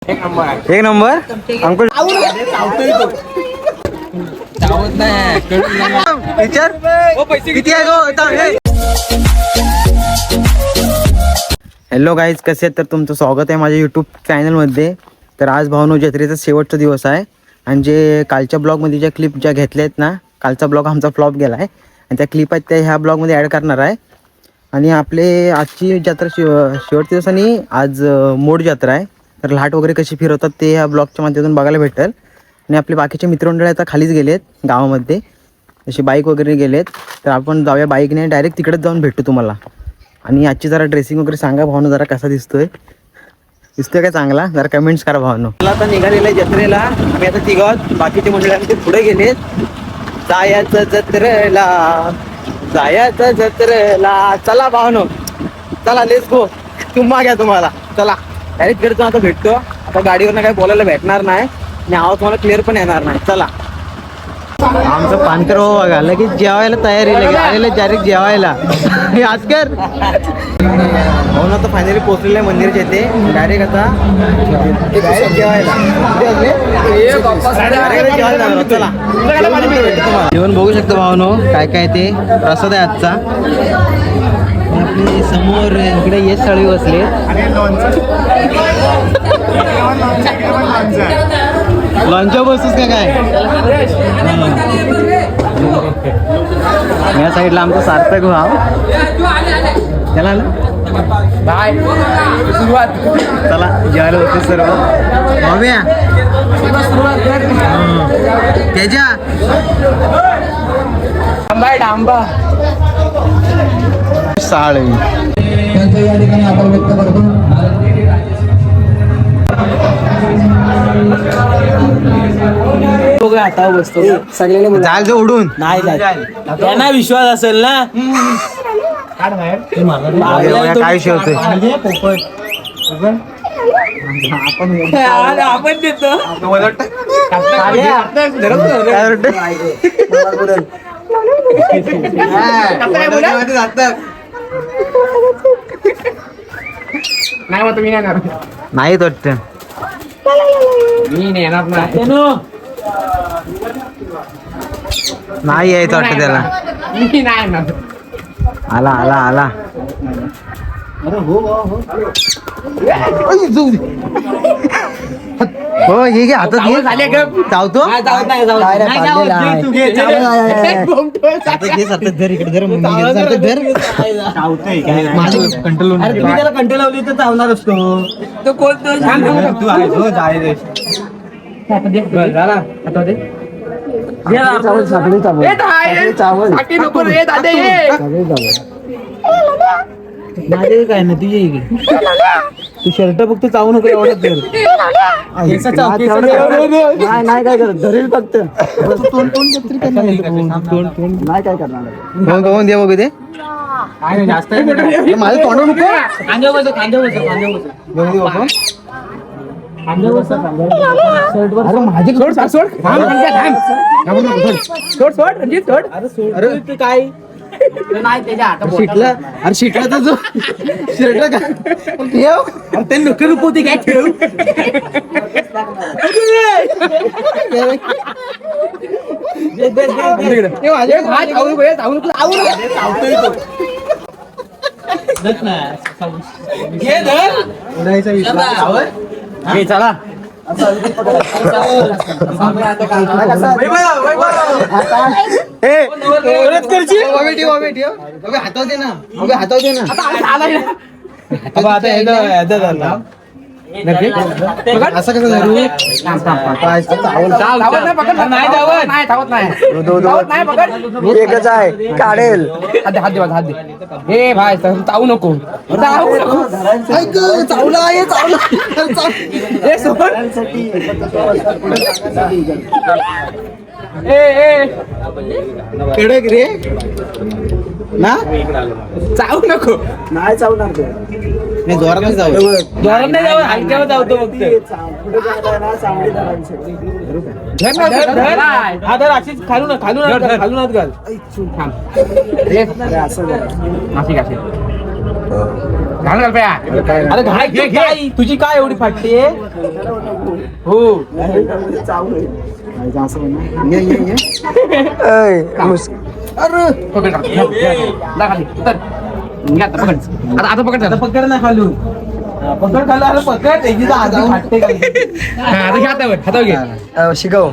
एक number Ankul teacher किती आहे गो? हॅलो गाईज, कसे आहेत? तर तुमचं स्वागत आहे माझ्या यूट्यूब चॅनलमध्ये. तर आज भावनो जत्रेचा शेवटचा दिवस आहे आणि जे कालच्या ब्लॉगमध्ये ज्या क्लिप ज्या घेतल्या आहेत ना, कालचा ब्लॉग आमचा फ्लॉप गेला आहे आणि त्या क्लिप आहेत त्या ह्या ब्लॉगमध्ये ॲड करणार आहे. आणि आपले आजची जत्रा शेवटच्या दिवसांनी आज मोड जत्रा आहे. तर लाट वगैरे कशी फिरवतात ते ह्या ब्लॉगच्या माध्यमातून बघायला भेटेल. आणि आपले बाकीचे मित्रमंडळ आता खालीच गेलेत गावामध्ये, असे बाईक वगैरे गेलेत. तर आपण जाऊया बाईकने, डायरेक्ट तिकडेच जाऊन भेटू तुम्हाला. आणि आजची जरा ड्रेसिंग वगैरे सांगा भावनो, जरा कसा दिसतोय काय चांगला, जरा कमेंट्स करा भावनो. मला आता निघालेलं आहे जत्रेला. आम्ही आता तिघात, बाकीचे मंडळी आमचे पुढे गेलेत. जायचं जत्रेला चला भावनो, चला लेट्स गो. तुम्हा घ्या तुम्हाला, चला डायरेक्ट घरी आता भेटतो. आता गाडीवरनं काही बोलायला भेटणार नाही आणि आवाज तुम्हाला क्लिअर पण येणार नाही. चला. आमचं पानकर हो लगेच जेवायला तयारी, लगेच आलेलं डायरेक्ट जेवायला. आजकर म्हणून आता फायनली पोहोचलेलं आहे मंदिरच्या इथे. डायरेक्ट आता जेवायला चला. जेवण बघू शकतो भावनो, काय काय ते प्रसाद आहे आजचा. आपले समोर इकडे ये स्थळी बसले. लॉन्चच्या बसूस का काय? या साईडला आमचं सार्थक भाव त्याला चला जेवायला होते सर्व. भाव्या त्याच्या डांबा साळे या ठिकाणी आपण व्यक्त करतो. आता बसतो सगळ्यांना जाल जो उडून नाही त्यांना विश्वास असेल ना. काय विषय होते आपण देतो. नाही मग तुम्ही येणार नाही वाटत, मी येणार नाही यायचं वाटतं त्याला. मी नाही येणार. आला आला आला. हो हे घे हातात घे. चावतो कंट्रोल लावली तर चावणार असतो. माझे काय ना तुझे तू शर्ट फक्त चावू नको एवढं तर. नाही काय करत, धरेल फक्त. नाही काय करणार. दे बघू ते माझं तोंड नको. माझे सोड काय शिकला. अरे शिकला तर जो शिकला का ठेव ते नको रुपवते काय ठेव. चला हातावते ना, हातावते ना. असं कसं धरू? एकच आहे काढेल. हात दे. हे भाई चावू नको. चावला आहे कडक रे ना. चावू नको. नाही चावणार ते. नाही जोरात नाही जाऊ. जोरात नाही जाऊ, हलक्यावर जावतो फक्त. हा धर अशीच खालून हात घाल. घाल घाल प्या. अरे घाल घे घे. तुझी काय एवढी फाटते हो. पकड घाल. ला खाली. उतर. घे आता पकड. आता पकड. पकड ना खालून पकड खालून आलं पकड त्याची आधी फाटते आता घे हातावर घे. शिकव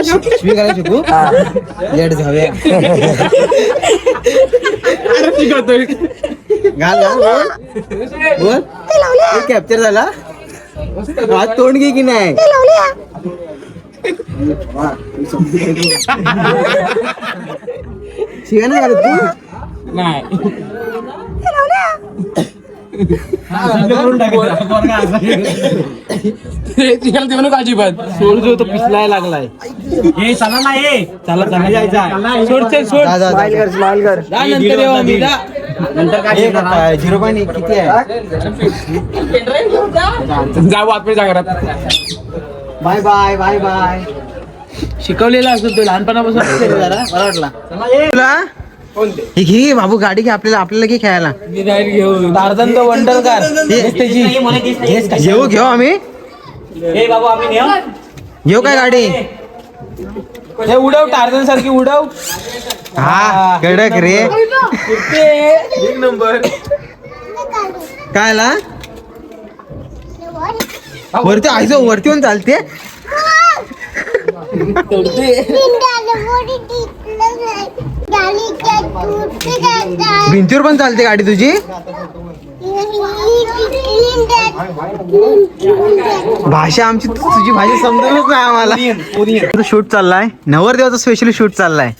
शिवी करायला शिकू लेट जाऊया घाल घाल बोल कॅप्चर झाला हात तोंड घे की नाही शिवा नाही घालत तू नाही. अजिबात सोड जो तो पिसलाय लागलाय. चला ना ये चला चला जायचा सोड चल सोड. स्माइल कर जा नंतर येऊ आम्ही जा. नंतर काय 0.1 किती आहे जाऊ आतमध्ये जा घरात. बाय बाय बाय बाय शिकवलेला असतो तो लहानपणापासून. जरा मला वाटला तुला हे घे बाबू गाडी घे आपल्याला घे खेळायला मी राईड घेऊ. टार्झन तो वंडर कार घेऊ आम्ही घेऊ काय गाडी हे उडव टार्झन सारखी उडव. हा कडक रे एक नंबर. काय ला वरती आयचं वरती येऊन चालते भिंतीवर पण चालते गाडी तुझी भाषा आमची तुझी भाषा समजतच नाही आम्हाला शूट चाललाय नवरदेवाचा स्पेशली शूट चाललाय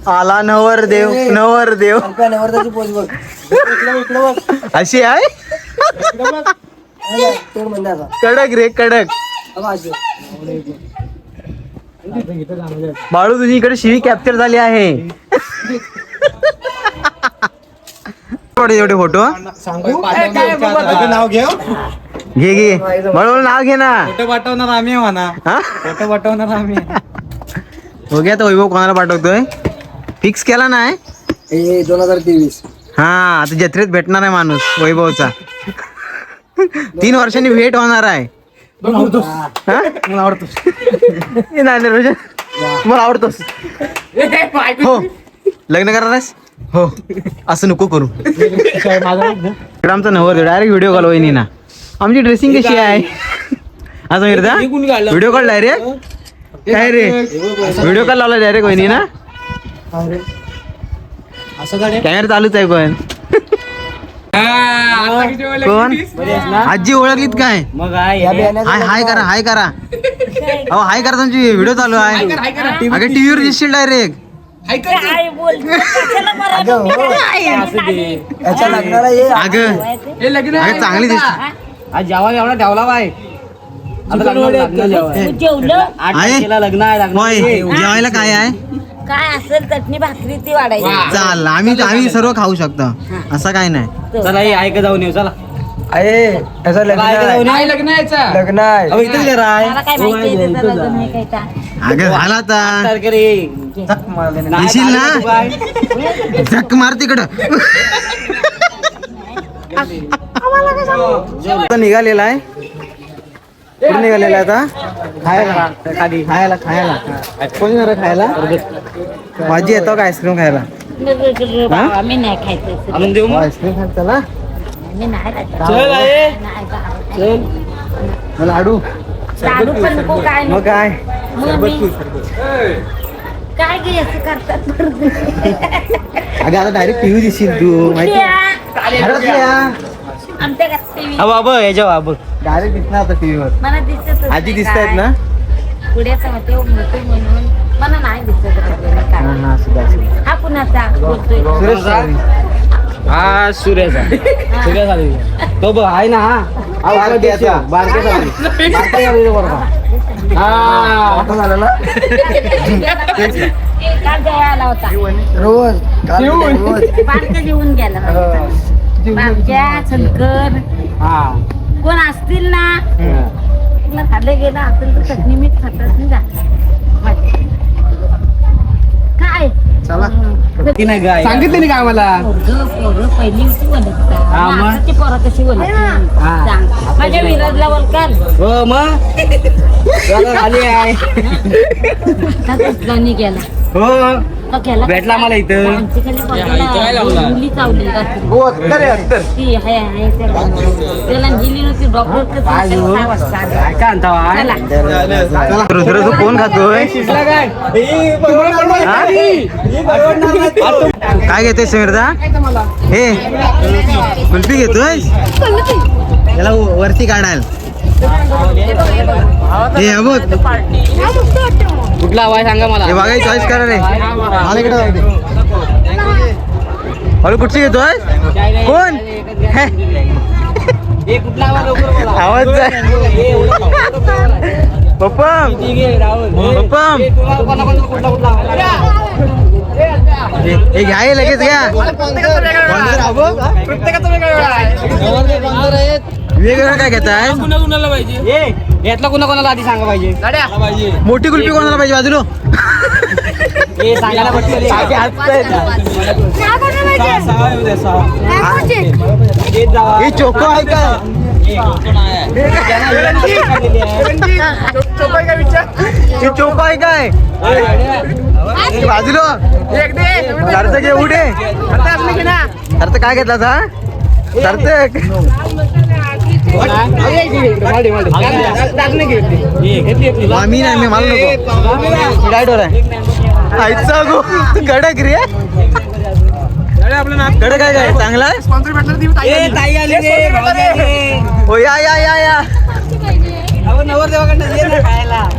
आला नवरदेव अशी आहे कडक रे कडक बाळू तुझी इकडे शिवी कॅप्चर झाली आहे एवढे फोटो नाव घेऊ. घे बाळू नाव घे ना फोटो पाठवणार आम्ही म्हणा. फोटो पाठवणार आम्ही. हो गया तो वैभव कोणाला पाठवतोय फिक्स केला नाही 2023 हा आता जत्रेत भेटणार आहे माणूस वैभवचा 3 वर्षांनी भेट होणार आहे हा? मला आवडतोस. नाही रोशन मला आवडतोस हो लग्न करणारस हो असं नको करू इकडे आमचा नवर डायरेक्ट व्हिडिओ कॉल वहिनी ना आमची ड्रेसिंग कशी आहे असं मिळता व्हिडिओ कॉल डायरेक्ट काय रे व्हिडिओ कॉल लावला डायरेक्ट वहिनी ना कॅमेरा चालूच आहे पण कोण आजी ओळखलीत काय मग हाय करा अहो हाय करा तुमची व्हिडिओ चालू आहे अगं टीव्हीवर दिसशील डायरेक्ट अगं चांगली दिसते आज जेवण एवढा ठेवला बाय. लग्न आहे जेवायला काय आहे काय असेल चटणी भाकरी ती वाढायची. चाल आम्ही सर्व खाऊ शकतो असं काय नाही चला हे ऐका जाऊन येऊ चला. लग्न आहे इथेच करा मला काय माहिती आहे त्याचं लग्न आहे काय का. अगं झाला आता येशील ना झक मार तिकडं निघालेला आहे कुठे निघालेला आहे आता खायला कोण येणार आहे खायला भाजी येतो का आईस्क्रीम खायला बाबा, मी नाही खायचं. आणून देऊ मग. आईस्क्रीम खायला चला मी नाही खायचं. चल आहे. नाही बाबा. मला लाडू लाडू पण नको काय मग नको. काय मग मी काय घे असं करतात. अगं आता डायरेक्ट टीव्ही दिसशील तू माहिती आमच्या घरात TV. बाबा याच्या बाबा डायरेक्ट दिसणार आता टीव्हीवर मला दिसतच आजी नाही दिसत आहेत काय. ना पुढ्याचा होते मोठे म्हणून मला नाही दिसत वगैरे काय. हा सुद्धा हा कुणाचा बोलतोय. सुरेश चौधरी. हा सूर्याचा तो बघ आहे ना हा बारक्याचा. काल जेवायला होता. रोज बारकं जेवून गेला. बापच्या शंकर कोण असतील ना तुला खाल्लं गेलं असेल तर चटणी मीठ खातच नाही जा. काय चला सांगितलं नाही का आम्हाला पोरं पहिली होती बोलत हा, मग? आताची पोरं कशी बोलत सांग माझ्या विराजला बोलकाल हो मग आली आहे नाही गेला हो तो गेला भेटला मला इथं. आमची खाली पोराला मुली चावली रात्री. हो तर ती आहे त्याला गेली नव्हती डॉक्टर काय आणता चला तू कोण खातोय काय घेतोय समीरदा हे कुल्फी घेतोय त्याला वरती काढाल हे बघ कुठला हवाय सांगा मला हे बघाय चॉईस करा रे मला इकडे जाऊ दे अरे कुठची घेतोय कोण हे कुठला हवा लवकर बोला. आवाज जाय. हे एवढं पप्पा ठीक आहे, राहुल. पप्पा हे तुम्हाला कोणाकोणाला कुठला हवा? हे घ्या लगेच घ्या प्रत्येकाचं वेगळं आहे. वेगवेगळं काय घेताय कुणाला पाहिजे हे यातला कोणाकोणाला आधी सांगा पाहिजे मोठी कुल्फी कोणाला पाहिजे बाजूला हे सांगायला पटकन हे चोको आहे का हे चोको आहे काय हे बाजूला सार्थक घे उडे सार्थक काय घेतला सा सार्थक मी नाही मी मला नको डायडोर आहे आईचा गो कडक रे कडक काय काय चांगला हो या या या या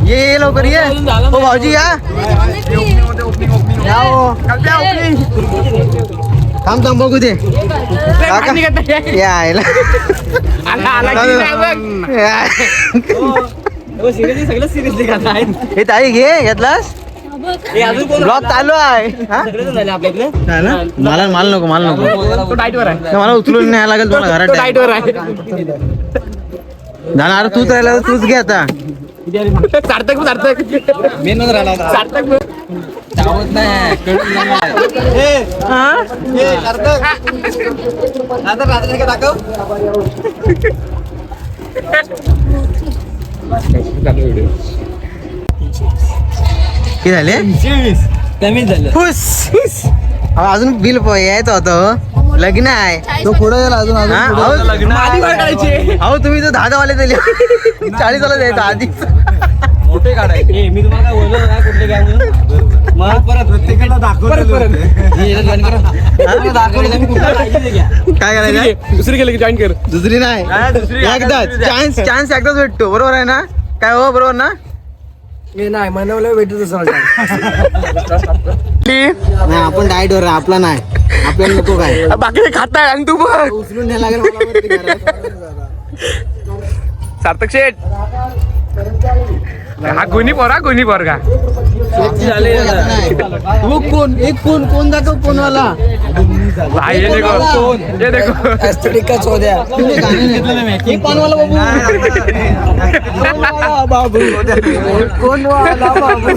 ये लवकर ये हो भाऊजी या हो थांब थांब बघू दे यायला हे ताई घे घेतलास ब्लॉग चालू आहे मला मला नको मला नको मला उचलून न्यायला लागेल तुम्हाला घरात जाणार तूच राहिला तर तूच घे आता सार्थक मेन राहिला सार्थक किती झाले खुश अजून बिल यायचं होतं लग्न आहे तो पुढे गेला अजून अहो तुम्ही तर 10 वाले दिले 40 वाला द्यायचा आधी मोठे काढायचे मी तुम्हाला काय बोललो ना कुठले काय म्हणून मग परत प्रत्येकाला दाखवलं काय करायचं दुसरी गेले की जॉईन कर दुसरी नाही एकदाच चान्स एकदाच भेटतो बरोबर आहे ना काय हो बरोबर ना नाही मनवलं भेटत नाही आपण डायटवर आहे आपला नाही आपल्याला नको काय बाकी खाताय आणि तू बघ उचलून न्यायला लागेल मला वरती घरात. सार्थक शेठ हा गुन्ही पोर का वो कोण एक कोण दाखव कोणवाला भाई ये देखो ये देखो ऍस्थेटिकच हो द्या एक कोणवाला बाबू कोणवाला बाबू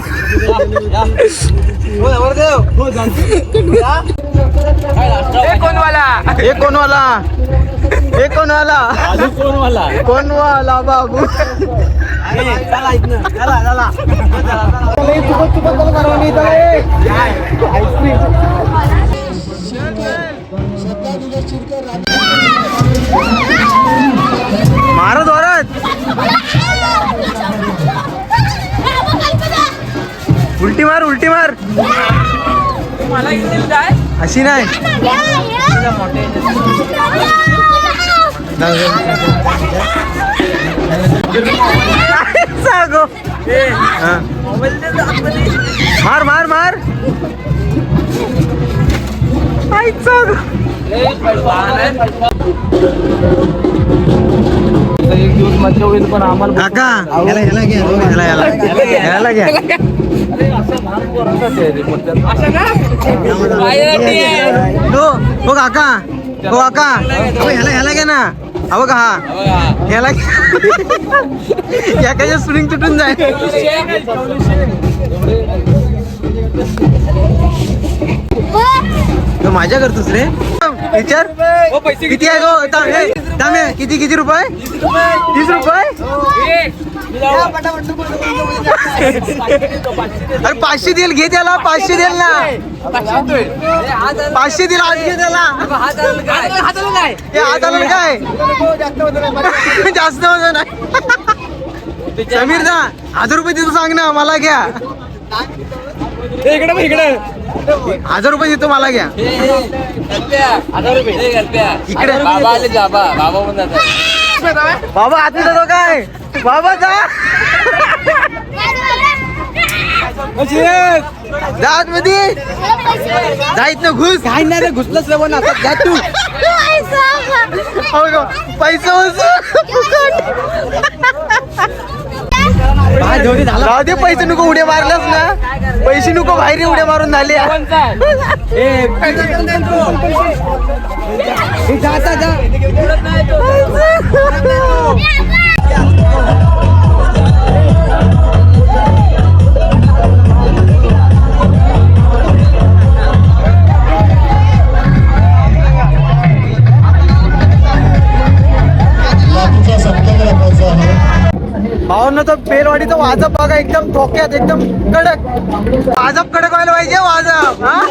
कोणवाला बाबू मारत वरत उलटी मार अशी नाही सांगो मार एक दिवस मजा होईल पण आम्हाला काका ह्याला घ्या हो काका ह्याला घ्या ना हवं का हा ह्याला या काय स्प्रिंग तुटून जाईल तू माझ्या करतोस रे विचार किती आहे गो तामे किती रुपये 30 रुपये अरे 500 देईल घे त्याला 500 देईल ना 500 देईल आज घे त्याला हे हात आलं काय जास्त वजन आहे समीर दा 1000 रुपये देतो सांग ना मला घ्या इकडे 1000 रुपये देतो मला घ्या इकडे बाबा आत जातो काय बाबा जा जात मध्ये जाईत ना घुस काय नाही रे घुसलंच रे पण आता जा तू पैसा जाऊ दे पैसे नको उड्या मारलास ना पैसे नको बाहेर उड्या मारून झाले भावना तर बेलवाडीचा वाजप बघा एकदम धोक्यात एकदम कडक वाजप कडक व्हायला पाहिजे वाजप हा